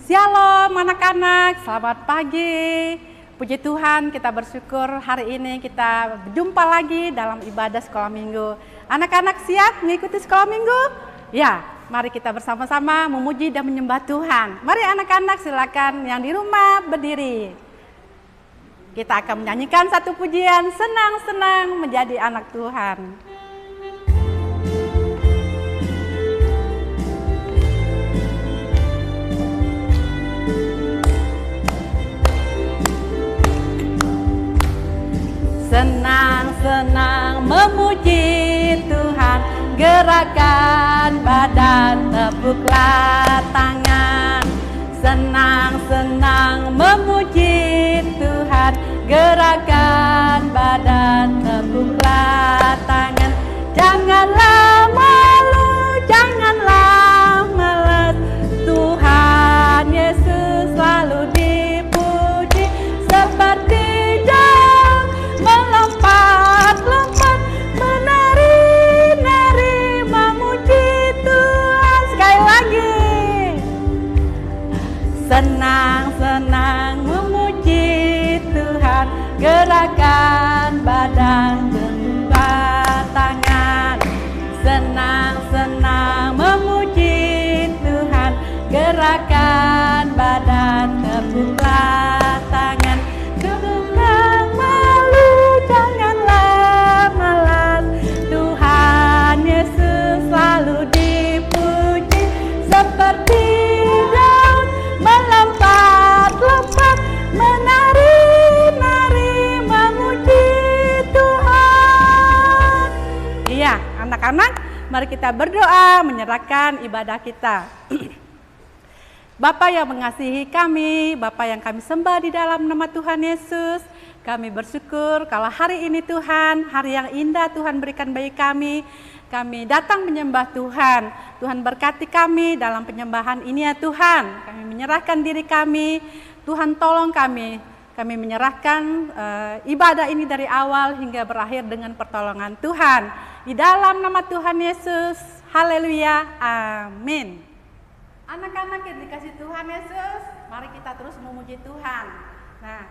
Shalom anak-anak, selamat pagi. Puji Tuhan, kita bersyukur hari ini kita berjumpa lagi dalam ibadah sekolah minggu. Anak-anak siap mengikuti sekolah minggu? Ya, mari kita bersama-sama memuji dan menyembah Tuhan. Mari anak-anak silakan yang di rumah berdiri. Kita akan menyanyikan satu pujian, senang-senang menjadi anak Tuhan. Senang-senang memuji Tuhan, gerakan badan, tepuklah tangan. Senang-senang memuji Tuhan, gerakan badan, tepuklah tangan. Janganlah malu, janganlah malas, Tuhan Yesus selalu dipuji. Seperti melompat-lompat, menari-nari, memuji Tuhan. Sekali lagi. Senang-senang memuji Tuhan, gerakan badan, tepuk tangan. Senang-senang memuji Tuhan, gerakan badan, tepuklah tangan. Janganlah malu, janganlah malas, Tuhan Yesus selalu dipuji. Seperti daun melompat-lompat, menari-nari, memuji Tuhan. Iya, anak-anak, mari kita berdoa menyerahkan ibadah kita. Bapa yang mengasihi kami, Bapa yang kami sembah di dalam nama Tuhan Yesus, kami bersyukur kalau hari ini Tuhan, hari yang indah Tuhan berikan bagi kami. Kami datang menyembah Tuhan. Tuhan berkati kami dalam penyembahan ini ya Tuhan. Kami menyerahkan diri kami, Tuhan tolong kami. Kami menyerahkan ibadah ini dari awal hingga berakhir dengan pertolongan Tuhan. Di dalam nama Tuhan Yesus, haleluya, amin. Anak-anak yang dikasih Tuhan Yesus, mari kita terus memuji Tuhan. Nah,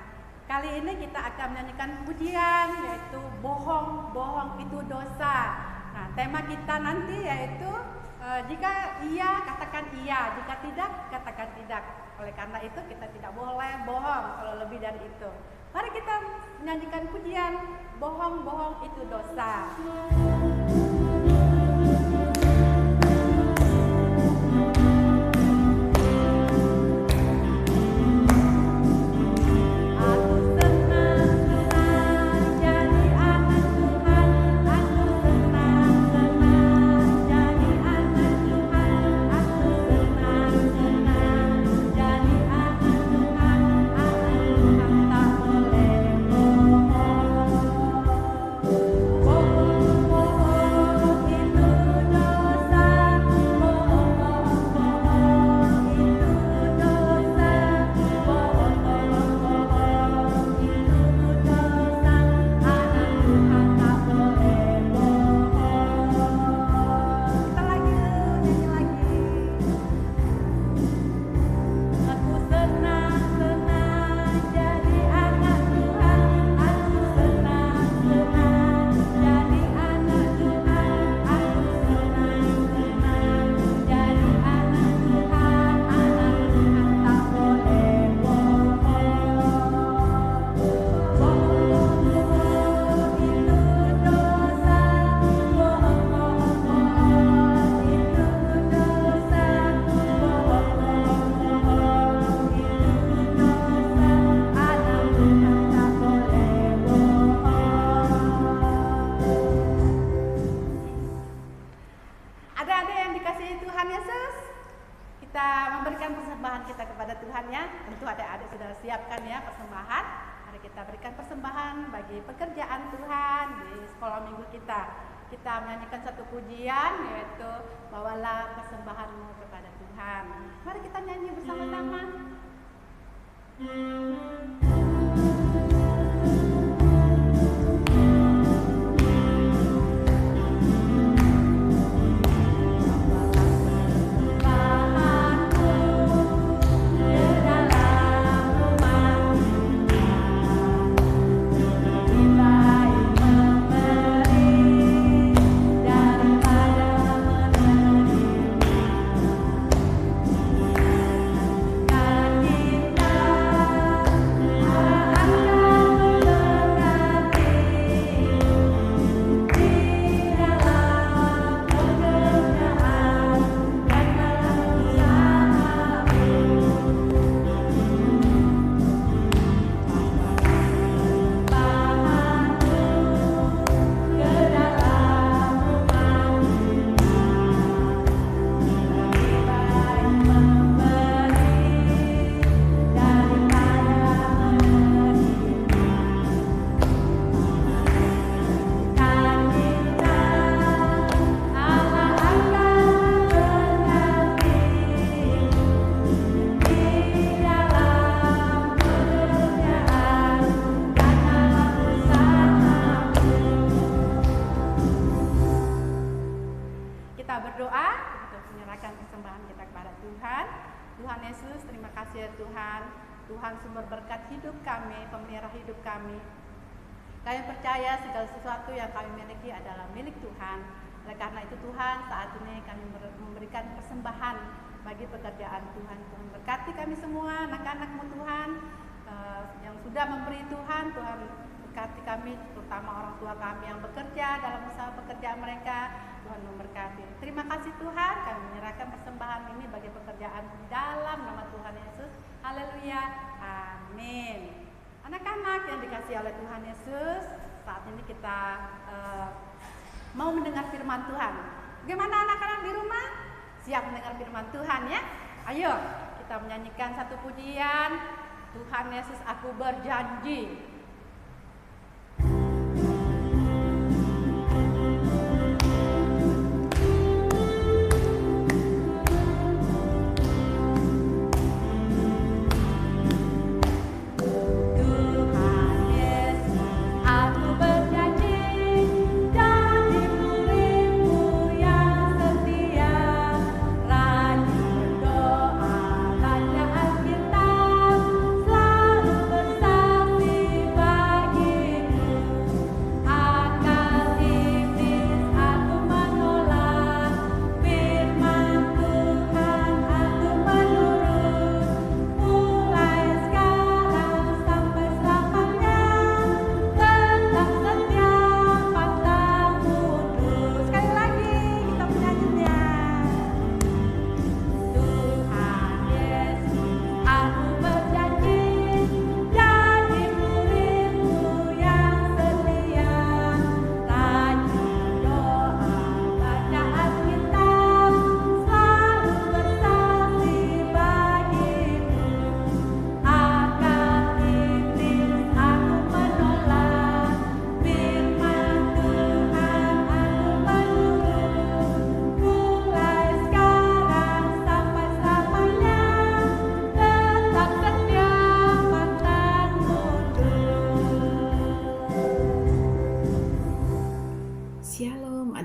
kali ini kita akan menyanyikan pujian yaitu bohong-bohong itu dosa. Nah, tema kita nanti yaitu jika iya katakan iya, jika tidak katakan tidak. Oleh karena itu kita tidak boleh bohong kalau lebih dari itu. Mari kita menyanyikan pujian bohong-bohong itu dosa. Kita menyanyikan satu pujian yaitu bawalah persembahanmu kepada Tuhan. Mari kita nyanyi bersama-sama. kita berdoa untuk menyerahkan persembahan kita kepada Tuhan. Tuhan Yesus, terima kasih ya Tuhan. Tuhan sumber berkat hidup kami, pemelihara hidup kami. Kami percaya segala sesuatu yang kami miliki adalah milik Tuhan. Oleh karena itu Tuhan, saat ini kami memberikan persembahan bagi pekerjaan Tuhan. Tuhan berkati kami semua, anak-anak-Mu Tuhan, yang sudah memberi Tuhan. Tuhan berkati kami, terutama orang tua kami yang bekerja dalam usaha pekerjaan mereka. Tuhan memberkati. Terima kasih Tuhan, kami menyerahkan persembahan ini bagi pekerjaan dalam nama Tuhan Yesus. Haleluya, amin. Anak-anak yang dikasihi oleh Tuhan Yesus, saat ini kita mau mendengar firman Tuhan. Bagaimana anak-anak di rumah? Siap mendengar firman Tuhan ya? Ayo kita menyanyikan satu pujian. Tuhan Yesus, aku berjanji.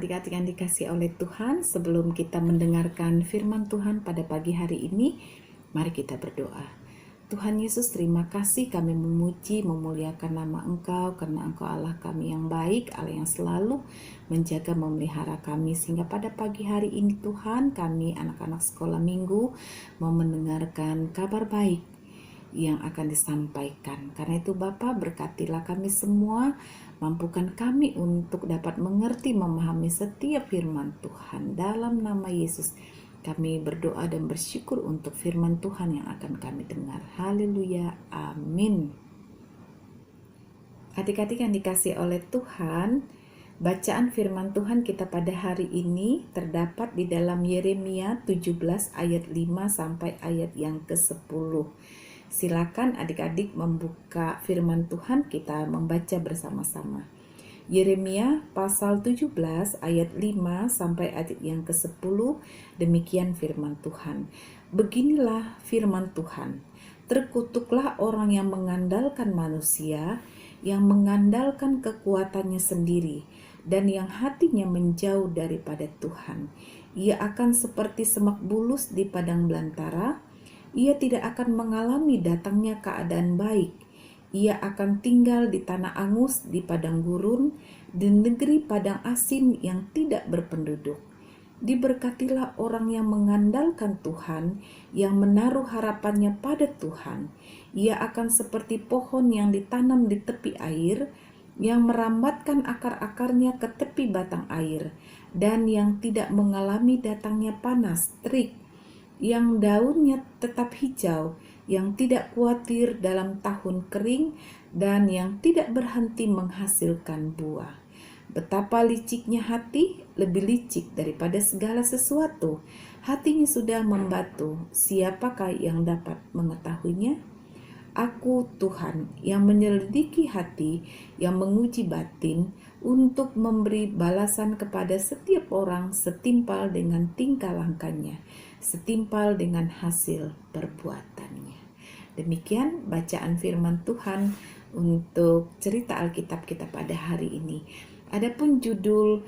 Adik-adik yang dikasih oleh Tuhan, sebelum kita mendengarkan firman Tuhan pada pagi hari ini, mari kita berdoa. Tuhan Yesus, terima kasih, kami memuji, memuliakan nama Engkau, karena Engkau Allah kami yang baik, Allah yang selalu menjaga, memelihara kami, sehingga pada pagi hari ini Tuhan, kami anak-anak sekolah minggu mau mendengarkan kabar baik yang akan disampaikan. Karena itu Bapa, berkatilah kami semua, mampukan kami untuk dapat mengerti, memahami setiap firman Tuhan. Dalam nama Yesus kami berdoa dan bersyukur untuk firman Tuhan yang akan kami dengar. Haleluya, amin. Adik-adik yang dikasih oleh Tuhan, bacaan firman Tuhan kita pada hari ini terdapat di dalam Yeremia 17 ayat 5 sampai ayat yang ke-10. Silakan adik-adik membuka firman Tuhan, kita membaca bersama-sama. Yeremia pasal 17 ayat 5 sampai ayat yang ke-10, demikian firman Tuhan. Beginilah firman Tuhan, terkutuklah orang yang mengandalkan manusia, yang mengandalkan kekuatannya sendiri, dan yang hatinya menjauh daripada Tuhan. Ia akan seperti semak bulus di padang belantara. Ia tidak akan mengalami datangnya keadaan baik. Ia akan tinggal di tanah angus, di padang gurun, di negeri padang asin yang tidak berpenduduk. Diberkatilah orang yang mengandalkan Tuhan, yang menaruh harapannya pada Tuhan. Ia akan seperti pohon yang ditanam di tepi air, yang merambatkan akar-akarnya ke tepi batang air, dan yang tidak mengalami datangnya panas, terik, yang daunnya tetap hijau, yang tidak khawatir dalam tahun kering, dan yang tidak berhenti menghasilkan buah. Betapa liciknya hati, lebih licik daripada segala sesuatu. Hatinya sudah membatu, siapakah yang dapat mengetahuinya? Aku Tuhan yang menyelidiki hati, yang menguji batin, untuk memberi balasan kepada setiap orang setimpal dengan tingkah lakunya, setimpal dengan hasil perbuatannya. Demikian bacaan firman Tuhan untuk cerita Alkitab kita pada hari ini. Adapun judul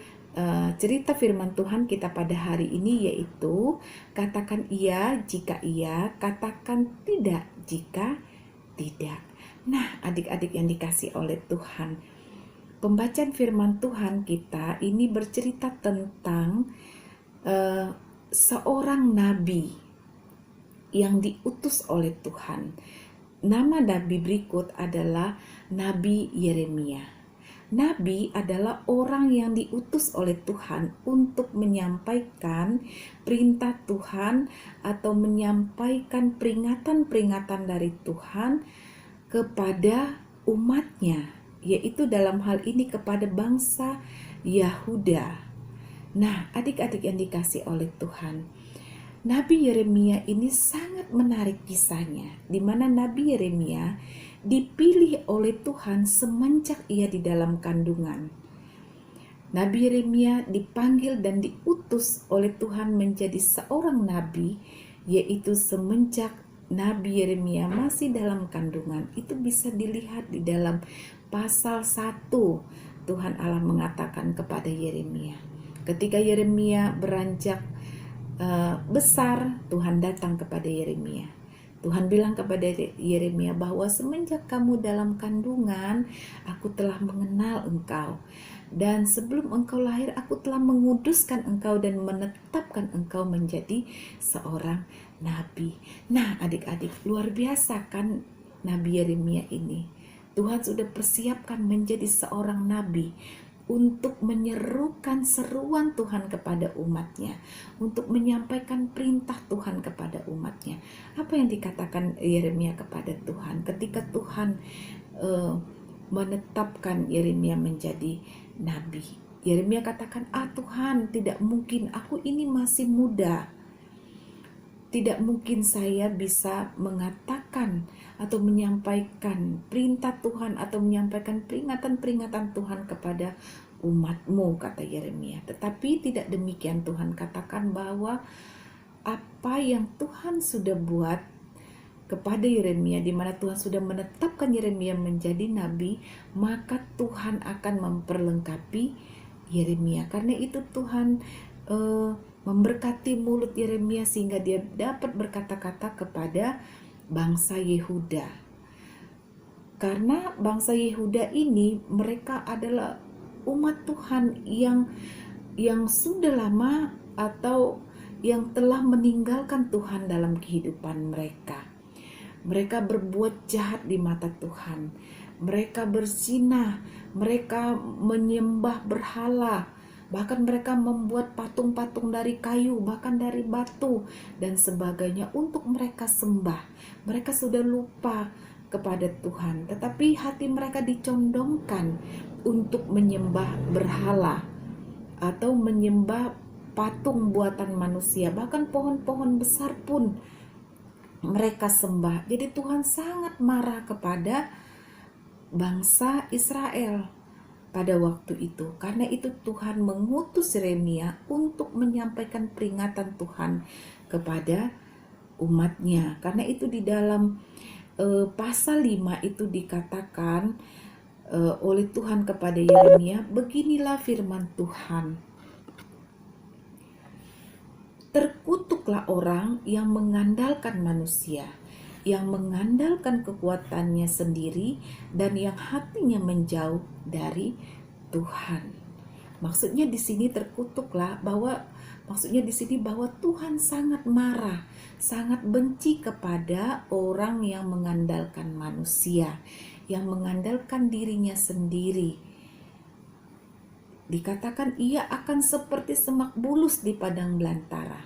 cerita firman Tuhan kita pada hari ini yaitu katakan iya jika iya, katakan tidak jika tidak. Nah, adik-adik yang dikasih oleh Tuhan, pembacaan firman Tuhan kita ini bercerita tentang seorang nabi yang diutus oleh Tuhan. Nama nabi berikut adalah Nabi Yeremia. Nabi adalah orang yang diutus oleh Tuhan untuk menyampaikan perintah Tuhan atau menyampaikan peringatan-peringatan dari Tuhan kepada umatnya, yaitu dalam hal ini kepada bangsa Yahuda. Nah, adik-adik yang dikasih oleh Tuhan, Nabi Yeremia ini sangat menarik kisahnya, di mana Nabi Yeremia dipilih oleh Tuhan semenjak ia di dalam kandungan. Nabi Yeremia dipanggil dan diutus oleh Tuhan menjadi seorang nabi, yaitu semenjak Nabi Yeremia masih dalam kandungan. Itu bisa dilihat di dalam pasal 1. Tuhan Allah mengatakan kepada Yeremia, ketika Yeremia beranjak besar, Tuhan datang kepada Yeremia. Tuhan bilang kepada Yeremia bahwa semenjak kamu dalam kandungan, aku telah mengenal engkau. Dan sebelum engkau lahir, aku telah menguduskan engkau dan menetapkan engkau menjadi seorang nabi. Nah, adik-adik, luar biasa kan Nabi Yeremia ini. Tuhan sudah persiapkan menjadi seorang nabi untuk menyerukan seruan Tuhan kepada umatnya, untuk menyampaikan perintah Tuhan kepada umatnya. Apa yang dikatakan Yeremia kepada Tuhan ketika Tuhan menetapkan Yeremia menjadi nabi? Yeremia katakan, Tuhan, tidak mungkin, aku ini masih muda. Tidak mungkin saya bisa mengatakan atau menyampaikan perintah Tuhan atau menyampaikan peringatan-peringatan Tuhan kepada umatmu, kata Yeremia. Tetapi tidak demikian, Tuhan katakan bahwa apa yang Tuhan sudah buat kepada Yeremia, di mana Tuhan sudah menetapkan Yeremia menjadi nabi, maka Tuhan akan memperlengkapi Yeremia. Karena itu Tuhan memberkati mulut Yeremia sehingga dia dapat berkata-kata kepada bangsa Yehuda. Karena bangsa Yehuda ini mereka adalah umat Tuhan yang sudah lama atau yang telah meninggalkan Tuhan dalam kehidupan mereka. Mereka berbuat jahat di mata Tuhan. Mereka berzina, mereka menyembah berhala. Bahkan mereka membuat patung-patung dari kayu, bahkan dari batu dan sebagainya untuk mereka sembah. Mereka sudah lupa kepada Tuhan, tetapi hati mereka dicondongkan untuk menyembah berhala atau menyembah patung buatan manusia. Bahkan pohon-pohon besar pun mereka sembah. Jadi Tuhan sangat marah kepada bangsa Israel pada waktu itu. Karena itu Tuhan mengutus Yeremia untuk menyampaikan peringatan Tuhan kepada umatnya. Karena itu di dalam pasal 5 itu dikatakan oleh Tuhan kepada Yeremia, beginilah firman Tuhan. Terkutuklah orang yang mengandalkan manusia, yang mengandalkan kekuatannya sendiri dan yang hatinya menjauh dari Tuhan. Maksudnya di sini terkutuklah maksudnya di sini bahwa Tuhan sangat marah, sangat benci kepada orang yang mengandalkan manusia, yang mengandalkan dirinya sendiri. Dikatakan ia akan seperti semak bulus di padang belantara.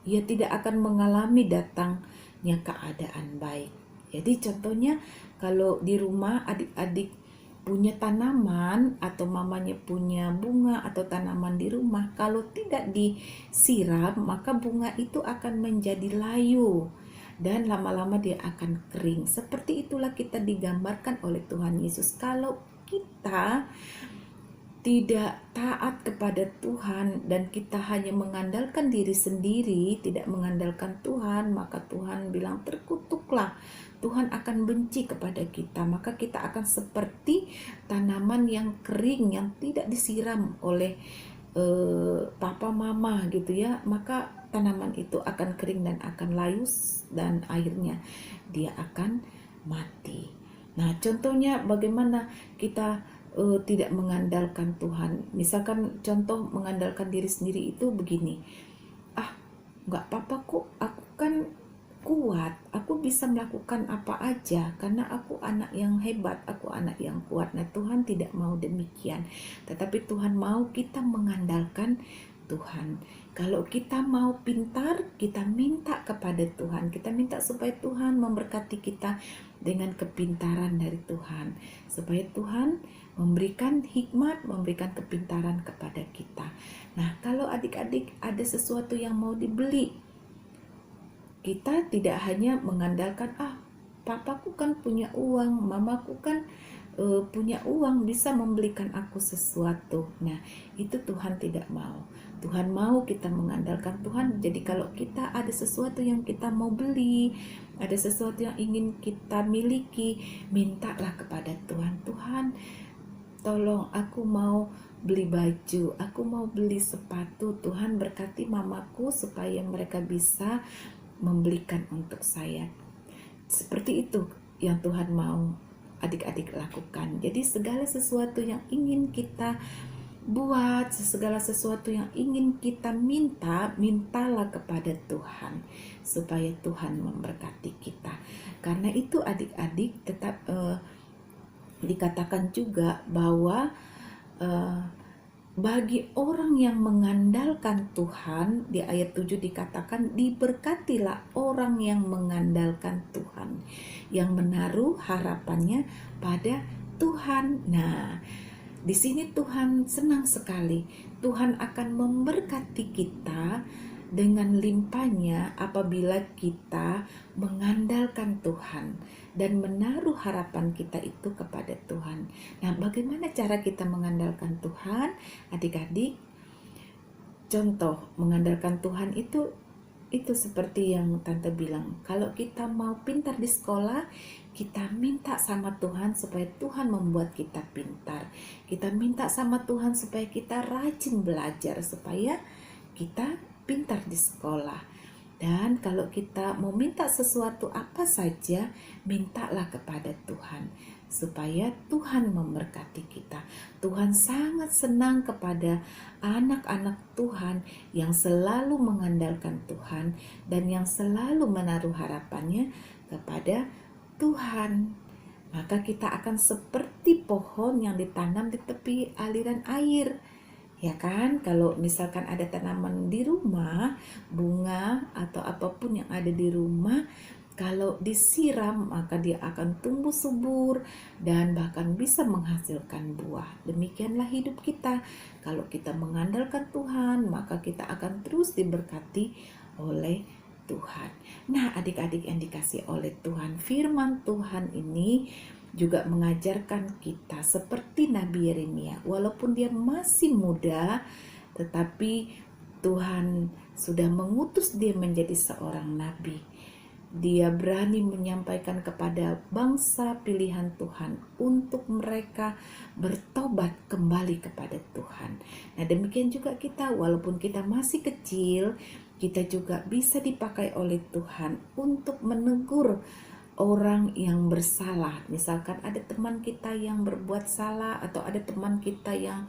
Ia tidak akan mengalami datangnya keadaan baik. Jadi contohnya kalau di rumah adik-adik punya tanaman atau mamanya punya bunga atau tanaman di rumah, kalau tidak disiram maka bunga itu akan menjadi layu dan lama-lama dia akan kering. Seperti itulah kita digambarkan oleh Tuhan Yesus. Kalau kita tidak taat kepada Tuhan dan kita hanya mengandalkan diri sendiri, tidak mengandalkan Tuhan, maka Tuhan bilang terkutuklah. Tuhan akan benci kepada kita, maka kita akan seperti tanaman yang kering yang tidak disiram oleh papa mama gitu ya, maka tanaman itu akan kering dan akan layu dan akhirnya dia akan mati. Nah, contohnya bagaimana kita tidak mengandalkan Tuhan. Misalkan contoh mengandalkan diri sendiri itu begini. Nggak apa-apa kok, aku kan kuat, aku bisa melakukan apa aja karena aku anak yang hebat, aku anak yang kuat. Nah, Tuhan tidak mau demikian, tetapi Tuhan mau kita mengandalkan Tuhan. Kalau kita mau pintar, kita minta kepada Tuhan, kita minta supaya Tuhan memberkati kita dengan kepintaran dari Tuhan, supaya Tuhan memberikan hikmat, memberikan kepintaran kepada kita. Nah, kalau adik-adik ada sesuatu yang mau dibeli, kita tidak hanya mengandalkan papaku kan punya uang, mamaku kan punya uang bisa membelikan aku sesuatu. Nah, itu Tuhan tidak mau. Tuhan mau kita mengandalkan Tuhan. Jadi kalau kita ada sesuatu yang kita mau beli, ada sesuatu yang ingin kita miliki, mintalah kepada Tuhan. Tuhan, tolong aku mau beli baju, aku mau beli sepatu. Tuhan berkati mamaku supaya mereka bisa membelikan untuk saya. Seperti itu yang Tuhan mau adik-adik lakukan. Jadi segala sesuatu yang ingin kita buat, segala sesuatu yang ingin kita minta, mintalah kepada Tuhan supaya Tuhan memberkati kita. Karena itu adik-adik tetap dikatakan juga bahwa bagi orang yang mengandalkan Tuhan, di ayat 7 dikatakan, diberkatilah orang yang mengandalkan Tuhan, yang menaruh harapannya pada Tuhan. Nah, di sini Tuhan senang sekali. Tuhan akan memberkati kita dengan limpahnya apabila kita mengandalkan Tuhan dan menaruh harapan kita itu kepada Tuhan. Nah, bagaimana cara kita mengandalkan Tuhan? Adik-adik, contoh mengandalkan Tuhan itu seperti yang Tante bilang. Kalau kita mau pintar di sekolah, kita minta sama Tuhan supaya Tuhan membuat kita pintar. Kita minta sama Tuhan supaya kita rajin belajar, supaya kita pintar di sekolah. Dan kalau kita mau minta sesuatu apa saja, mintalah kepada Tuhan supaya Tuhan memberkati kita. Tuhan sangat senang kepada anak-anak Tuhan yang selalu mengandalkan Tuhan dan yang selalu menaruh harapannya kepada Tuhan. Maka kita akan seperti pohon yang ditanam di tepi aliran air. Ya kan, kalau misalkan ada tanaman di rumah, bunga atau apapun yang ada di rumah, kalau disiram maka dia akan tumbuh subur dan bahkan bisa menghasilkan buah. Demikianlah hidup kita. Kalau kita mengandalkan Tuhan, maka kita akan terus diberkati oleh Tuhan. Nah, adik-adik yang dikasih oleh Tuhan, firman Tuhan ini juga mengajarkan kita seperti Nabi Yeremia. Walaupun dia masih muda, tetapi Tuhan sudah mengutus dia menjadi seorang nabi. Dia berani menyampaikan kepada bangsa pilihan Tuhan untuk mereka bertobat kembali kepada Tuhan. Nah, demikian juga kita, walaupun kita masih kecil, kita juga bisa dipakai oleh Tuhan untuk menegur orang yang bersalah. Misalkan ada teman kita yang berbuat salah, atau ada teman kita yang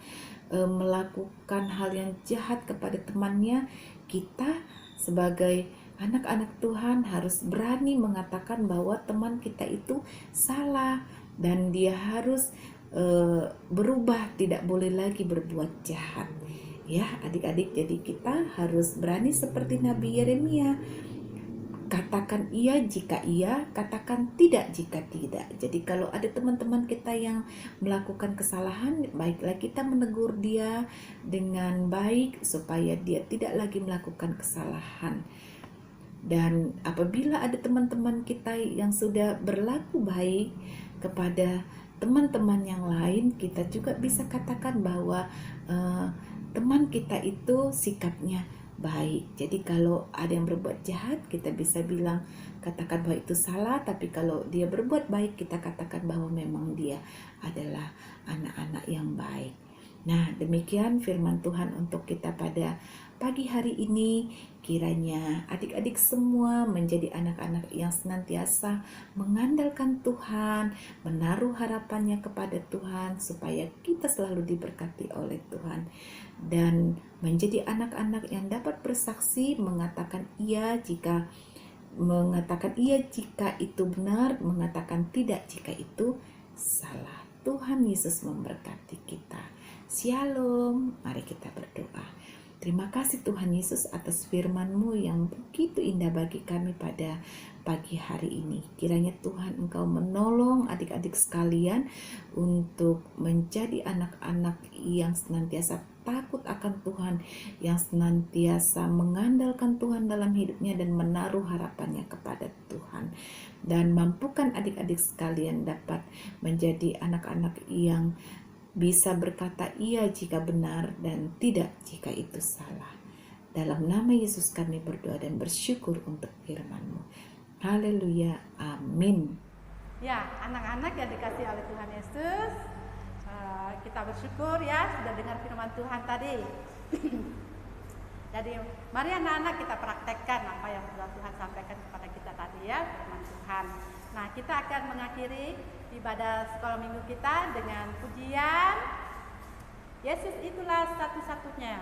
melakukan hal yang jahat kepada temannya, kita sebagai anak-anak Tuhan harus berani mengatakan bahwa teman kita itu salah dan dia harus berubah, tidak boleh lagi berbuat jahat. Ya, adik-adik, jadi kita harus berani seperti Nabi Yeremia. Katakan iya jika iya, katakan tidak jika tidak. Jadi kalau ada teman-teman kita yang melakukan kesalahan, baiklah kita menegur dia dengan baik supaya dia tidak lagi melakukan kesalahan. Dan apabila ada teman-teman kita yang sudah berlaku baik kepada teman-teman yang lain, kita juga bisa katakan bahwa teman kita itu sikapnya baik. Jadi kalau ada yang berbuat jahat, kita bisa bilang, katakan bahwa itu salah. Tapi kalau dia berbuat baik, kita katakan bahwa memang dia adalah anak-anak yang baik. Nah, demikian firman Tuhan untuk kita pada pagi hari ini. Kiranya adik-adik semua menjadi anak-anak yang senantiasa mengandalkan Tuhan, menaruh harapannya kepada Tuhan, supaya kita selalu diberkati oleh Tuhan, dan menjadi anak-anak yang dapat bersaksi mengatakan iya jika itu benar, mengatakan tidak jika itu salah. Tuhan Yesus memberkati kita. Shalom, mari kita berdoa. Terima kasih Tuhan Yesus atas firman-Mu yang begitu indah bagi kami pada pagi hari ini. Kiranya Tuhan Engkau menolong adik-adik sekalian untuk menjadi anak-anak yang senantiasa takut akan Tuhan, yang senantiasa mengandalkan Tuhan dalam hidupnya dan menaruh harapannya kepada Tuhan. Dan mampukan adik-adik sekalian dapat menjadi anak-anak yang bisa berkata iya jika benar dan tidak jika itu salah. Dalam nama Yesus kami berdoa dan bersyukur untuk firman-Mu. Haleluya, amin. Ya, anak-anak yang dikasih oleh Tuhan Yesus, kita bersyukur ya sudah dengar firman Tuhan tadi. Jadi mari anak-anak kita praktekkan apa yang sudah Tuhan sampaikan kepada kita tadi ya, firman Tuhan. Nah, kita akan mengakhiri ibadah sekolah minggu kita dengan pujian Yesus itulah satu-satunya.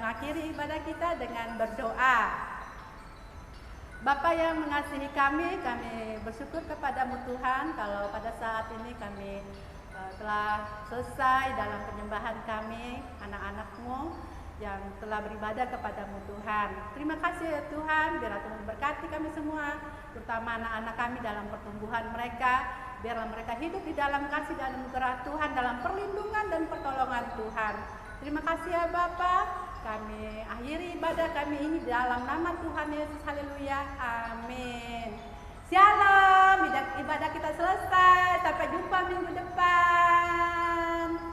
mengakhiri ibadah kita dengan berdoa. Bapa yang mengasihi kami bersyukur kepadamu Tuhan kalau pada saat ini kami telah selesai dalam penyembahan kami, anak-anak-Mu yang telah beribadah kepadamu Tuhan. Terima kasih ya Tuhan, biarlah Tuhan berkati kami semua, terutama anak-anak kami dalam pertumbuhan mereka, biarlah mereka hidup di dalam kasih dan anugerah Tuhan, dalam perlindungan dan pertolongan Tuhan. Terima kasih ya Bapa, kami akhiri ibadah kami ini dalam nama Tuhan Yesus, haleluya, amin. Shalom, ibadah kita selesai, sampai jumpa minggu depan.